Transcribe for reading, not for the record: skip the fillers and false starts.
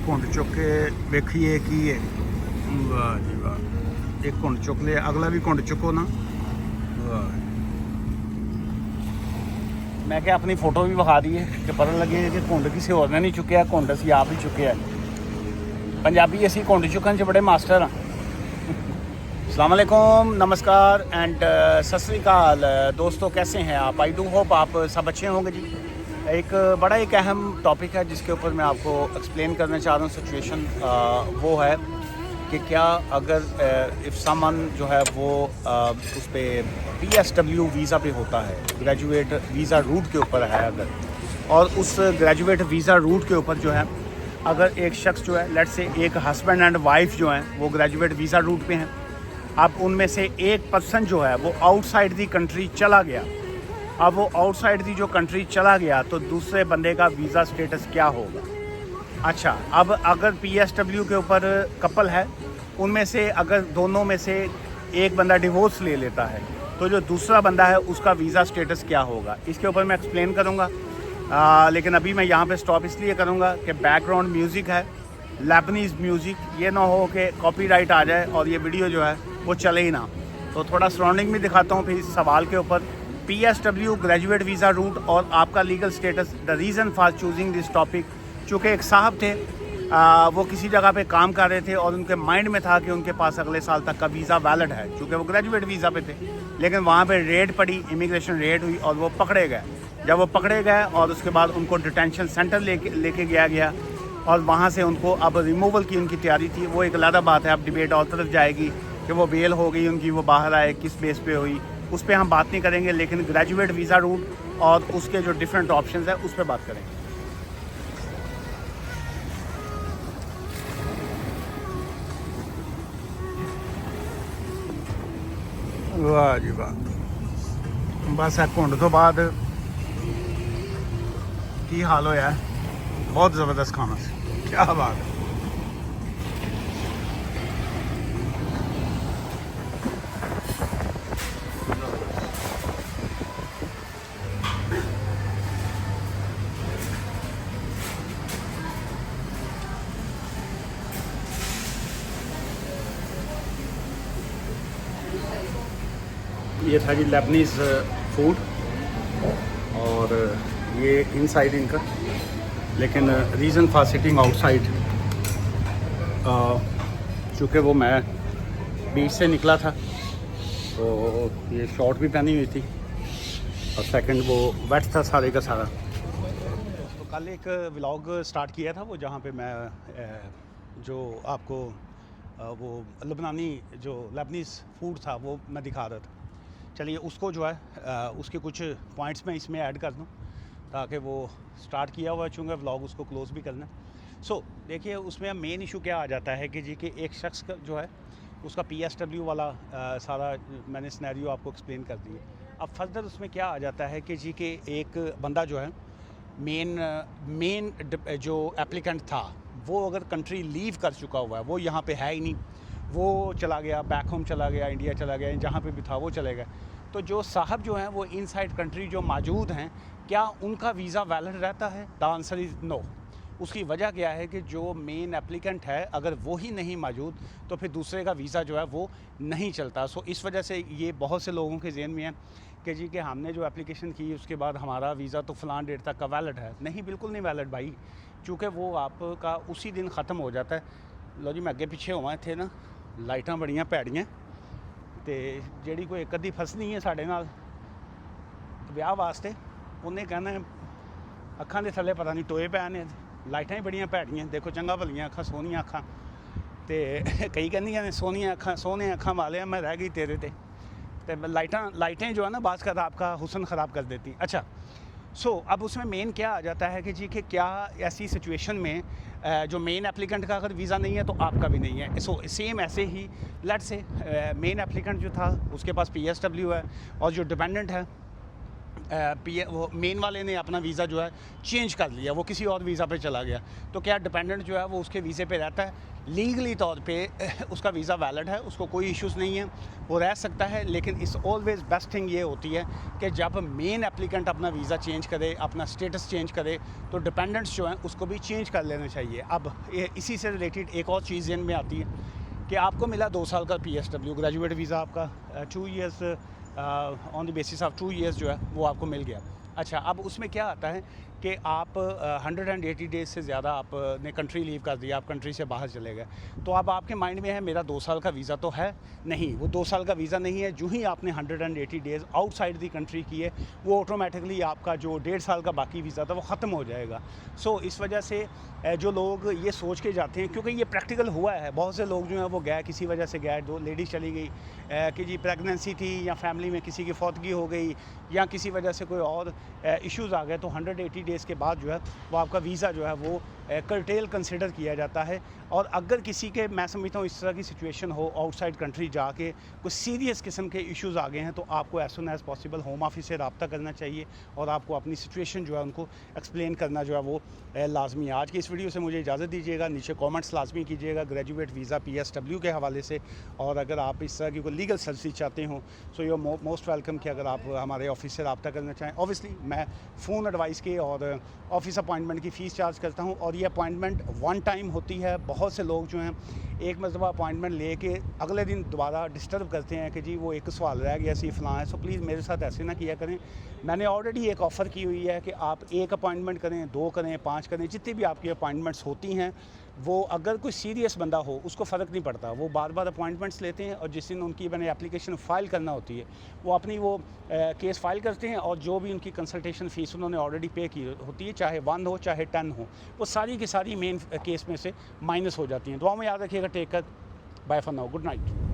घुंड चुक के वेखिए की है। वाह जी वाह, एक घुंड चुक लिया, अगला भी घुंड चुको ना। वाह, मैं क्या अपनी फोटो भी विखा दी है कि पता लगे कि घुंड किसी होर ने नहीं चुकया, घुंड असी आप ही चुकया। पंजाबी असी घुंड चुकन च बड़े मास्टर हाँ। अस्सलाम वालेकुम, नमस्कार एंड सत श्री अकाल दोस्तों, कैसे हैं आप? आई डू होप आप सब अच्छे होंगे जी। एक अहम टॉपिक है जिसके ऊपर मैं आपको एक्सप्लेन करना चाह रहा हूँ। सिचुएशन वो है कि क्या अगर इफ़ समन जो है वो उस पर PSW वीज़ा पे होता है, ग्रेजुएट वीज़ा रूट के ऊपर है अगर, और उस ग्रेजुएट वीज़ा रूट के ऊपर जो है अगर एक शख्स जो है, लेट्स से एक हस्बैंड एंड वाइफ जो हैं वो ग्रेजुएट वीज़ा रूट पे हैं, अब उनमें से एक पर्सन जो है वो आउटसाइड दी कंट्री चला गया। अब वो आउटसाइड दी जो कंट्री चला गया तो दूसरे बंदे का वीज़ा स्टेटस क्या होगा? अच्छा, अब अगर PSW के ऊपर कपल है, उनमें से अगर दोनों में से एक बंदा डिवोर्स ले लेता है तो जो दूसरा बंदा है उसका वीज़ा स्टेटस क्या होगा, इसके ऊपर मैं एक्सप्लेन करूँगा। लेकिन अभी मैं यहाँ पे स्टॉप इसलिए करूँगा कि बैकग्राउंड म्यूज़िक है, लेबनीज़ म्यूज़िक, ये ना हो कि कॉपीराइट आ जाए और ये वीडियो जो है वो चले ही ना। तो थोड़ा सराउंडिंग भी दिखाता हूँ फिर इस सवाल के ऊपर। PSW ग्रेजुएट वीज़ा रूट और आपका legal status, the reason for choosing this topic. चूँकि एक साहब थे, वो किसी जगह पे काम कर रहे थे और उनके माइंड में था कि उनके पास अगले साल तक का वीज़ा वैलिड है, चूँकि वो ग्रेजुएट वीज़ा पे थे। लेकिन वहाँ पे रेड पड़ी, इमिग्रेशन रेड हुई और वो पकड़े गए। जब वो पकड़े गए और उसके बाद उनको डिटेंशन सेंटर लेके गया और वहाँ से उनको अब रिमूवल की उनकी तैयारी थी। वो एक अलग बात है, अब डिबेट और तरफ जाएगी कि वो बेल हो गई उनकी, वो बाहर आए, किस बेस पे हुई, उस पर हम बात नहीं करेंगे। लेकिन ग्रेजुएट वीज़ा रूट और उसके जो डिफरेंट ऑप्शंस हैं उस पर बात करेंगे। वाह जी वाह, बस है घुंड तो बाद की हाल होया, बहुत ज़बरदस्त खाना से, क्या बात है। ये था जी लेबनीज़ फूड और ये इनसाइड इनका। लेकिन रीज़न फॉर सिटिंग आउटसाइड, चूँकि वो मैं बीच से निकला था तो ये शॉर्ट भी पहनी हुई थी और सेकंड वो वेट था सारे का सारा। तो कल एक व्लॉग स्टार्ट किया था वो, जहाँ पे मैं जो आपको वो लबनानी जो लेबनीज़ फूड था वो मैं दिखा रहा था। चलिए उसको जो है उसके कुछ पॉइंट्स में इसमें ऐड कर दूं ताकि वो स्टार्ट किया हुआ चूँकि व्लॉग उसको क्लोज़ भी करना। सो देखिए उसमें मेन इशू क्या आ जाता है कि जी कि एक शख्स का जो है उसका PSW वाला सारा मैंने सिनेरियो आपको एक्सप्लेन कर दिया। अब फर्दर उसमें क्या आ जाता है कि जी कि एक बंदा जो है मेन जो एप्लीकेंट था वो अगर कंट्री लीव कर चुका हुआ है, वो यहाँ पे है ही नहीं, वो चला गया, बैक होम चला गया, इंडिया चला गया, जहाँ पे भी था वो चले गए। तो जो साहब जो हैं वो इनसाइड कंट्री जो मौजूद हैं, क्या उनका वीज़ा वैलिड रहता है? The answer is no. उसकी वजह क्या है कि जो मेन एप्लीकेंट है अगर वो ही नहीं मौजूद तो फिर दूसरे का वीज़ा जो है वो नहीं चलता। सो इस वजह से ये बहुत से लोगों के ज़हन में है कि जी कि हमने जो एप्लीकेशन की उसके बाद हमारा वीज़ा तो फ़लाँ डेट तक का वैलिड है। नहीं, बिल्कुल नहीं वैलिड भाई, चूँकि वो आपका उसी दिन ख़त्म हो जाता है। लो जी, मैं अगे पिछे होवां इत्थे ना लाइटां बड़ियां भैड़ियां ते जिहड़ी कोई एक अद्धी फसनी है साडे नाल विआह वास्ते, उन्हें कहना अखां दे थल्ले पता नहीं टोए पै ने, लाइटां ही बड़ियां भैड़ियां, देखो चंगा भलियां अखां, सोहनियां अखां, ते कई कहंदियां ने सोहनियां अखां, सोहने अखां वाले मैं रह गई तेरे ते लाइटें जो है ना बाज़ का आपका हुस्न ख़राब कर देती। अच्छा, अब उसमें मेन क्या आ जाता है कि जी कि क्या ऐसी सिचुएशन में जो मेन एप्लीकेंट का अगर वीज़ा नहीं है तो आपका भी नहीं है। सेम ऐसे ही लेट से मेन एप्लीकेंट जो था उसके पास PSW है और जो डिपेंडेंट है वो मेन वाले ने अपना वीज़ा जो है चेंज कर लिया, वो किसी और वीज़ा पे चला गया, तो क्या डिपेंडेंट जो है वो उसके वीज़े पे रहता है, लीगली तौर पे उसका वीज़ा वैलिड है, उसको कोई इश्यूज़ नहीं है, वो रह सकता है। लेकिन इस ऑलवेज़ बेस्ट थिंग ये होती है कि जब मेन एप्लीकेंट अपना वीज़ा चेंज करे, अपना स्टेटस चेंज करे, तो डिपेंडेंट्स जो हैं उसको भी चेंज कर लेना चाहिए। अब इसी से रिलेटेड एक और चीज़ में आती है कि आपको मिला 2 साल का PSW ग्रेजुएट वीज़ा, आपका 2 years on the basis of 2 years जो है वो आपको मिल गया। अच्छा, अब उसमें क्या आता है कि आप 180 डेज़ से ज़्यादा आपने कंट्री लीव कर दिया, आप कंट्री से बाहर चले गए, तो अब आपके माइंड में है मेरा 2 साल का वीज़ा तो है नहीं, वो 2 साल का वीज़ा नहीं है। जो ही आपने 180 डेज़ आउटसाइड दी कंट्री किए, वो ऑटोमेटिकली आपका जो 1.5 साल का बाकी वीज़ा था वो ख़त्म हो जाएगा। सो इस वजह से जो लोग ये सोच के जाते हैं, क्योंकि ये प्रैक्टिकल हुआ है, बहुत से लोग जो हैं वो गए, किसी वजह से गए, 2 लेडीज़ चली गई कि जी प्रेगनेंसी थी, या फैमिली में किसी की फौतगी हो गई, या किसी वजह से कोई और इश्यूज़ आ गए, तो 180 डेज़ के बाद जो है वो आपका वीज़ा जो है वो कर्टेल कंसिडर किया जाता है। और अगर किसी के, मैं समझता हूँ इस तरह की सिचुएशन हो, आउटसाइड कंट्री जाके कुछ सीरियस किस्म के इश्यूज़ आ गए हैं, तो आपको as soon as possible Home Office से रब्ता करना चाहिए और आपको अपनी सिचुएशन जो है उनको एक्सप्लेन करना जो है वो लाजमी है। आज की इस वीडियो से मुझे इजाज़त दीजिएगा, नीचे कॉमेंट्स लाजमी कीजिएगा ग्रेजुएट वीज़ा PSW के हवाले से। और अगर आप इस तरह की कोई लीगल सर्विस चाहते हो, so you are most welcome कि अगर आप हमारे ऑफिस से रब्ता करना चाहें। ऑब्वियसली मैं फ़ोन एडवाइस के और ऑफिस अपॉइंटमेंट की फ़ीस चार्ज करता हूँ, और ये अपॉइंटमेंट वन टाइम होती है। बहुत से लोग जो हैं एक मरतबा अपॉइंटमेंट लेके अगले दिन दोबारा डिस्टर्ब करते हैं कि जी वो एक सवाल रह गया, सी फ़लाँ है। सो प्लीज़ मेरे साथ ऐसे ना किया करें। मैंने ऑलरेडी एक ऑफ़र की हुई है कि आप 1 अपॉइंटमेंट करें, 2 करें, 5 करें, जितनी भी आपकी अपॉइंटमेंट्स होती हैं, वो अगर कोई सीरियस बंदा हो उसको फ़र्क नहीं पड़ता, वो बार बार अपॉइंटमेंट्स लेते हैं, और जिस दिन उनकी मैंने एप्लीकेशन फ़ाइल करना होती है वो अपनी वो केस फाइल करते हैं, और जो भी उनकी कंसल्टेशन फ़ीस उन्होंने ऑलरेडी पे की होती है, चाहे 1 हो चाहे 10 हो, वो सारी की सारी मेन केस में से माइनस हो जाती हैं। दुआ में याद रखिएगा। Take care, bye for now, good night.